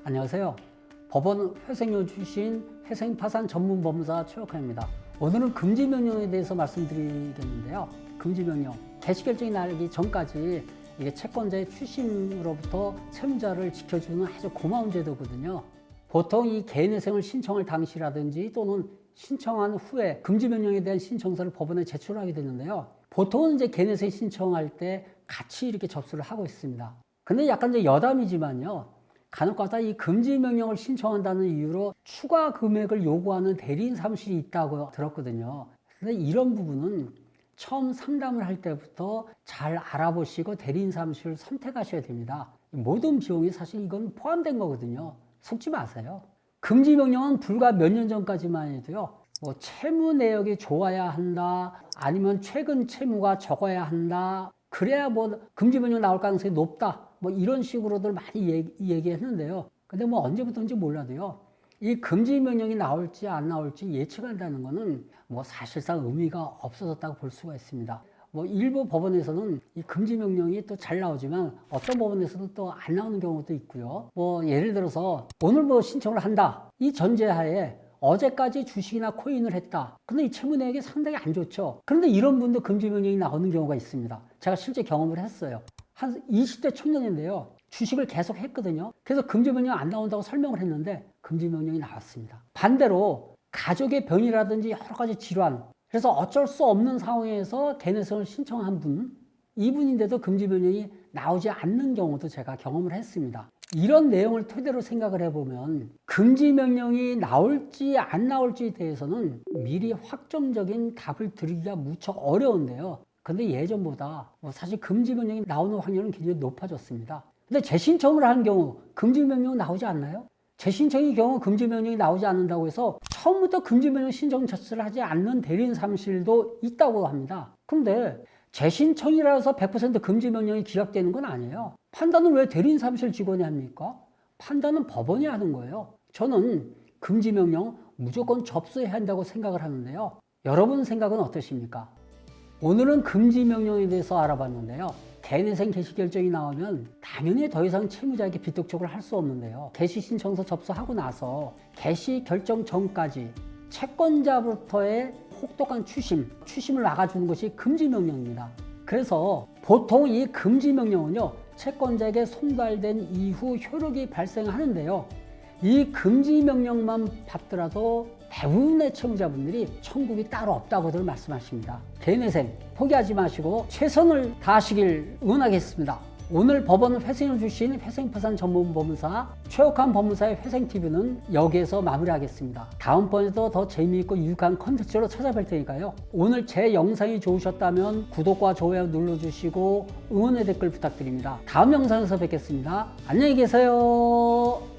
안녕하세요. 법원 회생료 출신 회생파산 전문 법무사 최혁환입니다. 오늘은 금지명령에 대해서 말씀드리겠는데요. 금지명령, 개시결정이 나기 전까지 이게 채권자의 추심으로부터 채무자를 지켜주는 아주 고마운 제도거든요. 보통 이 개인회생을 신청할 당시라든지 또는 신청한 후에 금지명령에 대한 신청서를 법원에 제출하게 되는데요. 보통은 이제 개인회생 신청할 때 같이 이렇게 접수를 하고 있습니다. 근데 약간 이제 여담이지만요. 간혹가다 이 금지명령을 신청한다는 이유로 추가 금액을 요구하는 대리인 사무실이 있다고 들었거든요. 근데 이런 부분은 처음 상담을 할 때부터 잘 알아보시고 대리인 사무실을 선택하셔야 됩니다. 모든 비용이 사실 이건 포함된 거거든요. 속지 마세요. 금지명령은 불과 몇 년 전까지만 해도요. 뭐 채무 내역이 좋아야 한다, 아니면 최근 채무가 적어야 한다, 그래야 뭐 금지명령 나올 가능성이 높다. 뭐 이런 식으로들 많이 얘기했는데요. 근데 뭐 언제부터인지 몰라도요. 이 금지명령이 나올지 안 나올지 예측한다는 거는 뭐 사실상 의미가 없어졌다고 볼 수가 있습니다. 뭐 일부 법원에서는 이 금지명령이 또 잘 나오지만 어떤 법원에서도 또 안 나오는 경우도 있고요. 뭐 예를 들어서 오늘 뭐 신청을 한다. 이 전제하에 어제까지 주식이나 코인을 했다. 근데 이 채무 내역이 상당히 안 좋죠. 그런데 이런 분도 금지명령이 나오는 경우가 있습니다. 제가 실제 경험을 했어요. 한 20대 청년인데요. 주식을 계속 했거든요. 그래서 금지명령 안 나온다고 설명을 했는데 금지명령이 나왔습니다. 반대로 가족의 병이라든지 여러 가지 질환, 그래서 어쩔 수 없는 상황에서 개인회생을 신청한 분, 이분인데도 금지명령이 나오지 않는 경우도 제가 경험을 했습니다. 이런 내용을 토대로 생각을 해보면 금지명령이 나올지 안 나올지에 대해서는 미리 확정적인 답을 드리기가 무척 어려운데요. 근데 예전보다 사실 금지명령이 나오는 확률은 굉장히 높아졌습니다. 근데 재신청을 하는 경우 금지명령 나오지 않나요? 재신청의 경우 금지명령이 나오지 않는다고 해서 처음부터 금지명령 신청 자체를 하지 않는 대리인 사무실도 있다고 합니다. 그런데 재신청이라 해서 100% 금지명령이 기각되는 건 아니에요. 판단은 왜 대리인 사무실 직원이 합니까? 판단은 법원이 하는 거예요. 저는 금지명령 무조건 접수해야 한다고 생각을 하는데요. 여러분 생각은 어떠십니까? 오늘은 금지명령에 대해서 알아봤는데요. 개인회생 개시결정이 나오면 당연히 더 이상 채무자에게 빚독촉을 할 수 없는데요. 개시신청서 접수하고 나서 개시결정 전까지 채권자부터의 혹독한 추심을 막아주는 것이 금지명령입니다. 그래서 보통 이 금지명령은요. 채권자에게 송달된 이후 효력이 발생하는데요. 이 금지명령만 받더라도 대부분의 채무자분들이 천국이 따로 없다고들 말씀하십니다. 개인회생 포기하지 마시고 최선을 다하시길 응원하겠습니다. 오늘 법원 회생을 주신 회생파산 전문 법무사 최혁환 법무사의 회생TV는 여기에서 마무리하겠습니다. 다음번에도 더 재미있고 유익한 컨텐츠로 찾아뵐 테니까요. 오늘 제 영상이 좋으셨다면 구독과 좋아요 눌러주시고 응원의 댓글 부탁드립니다. 다음 영상에서 뵙겠습니다. 안녕히 계세요.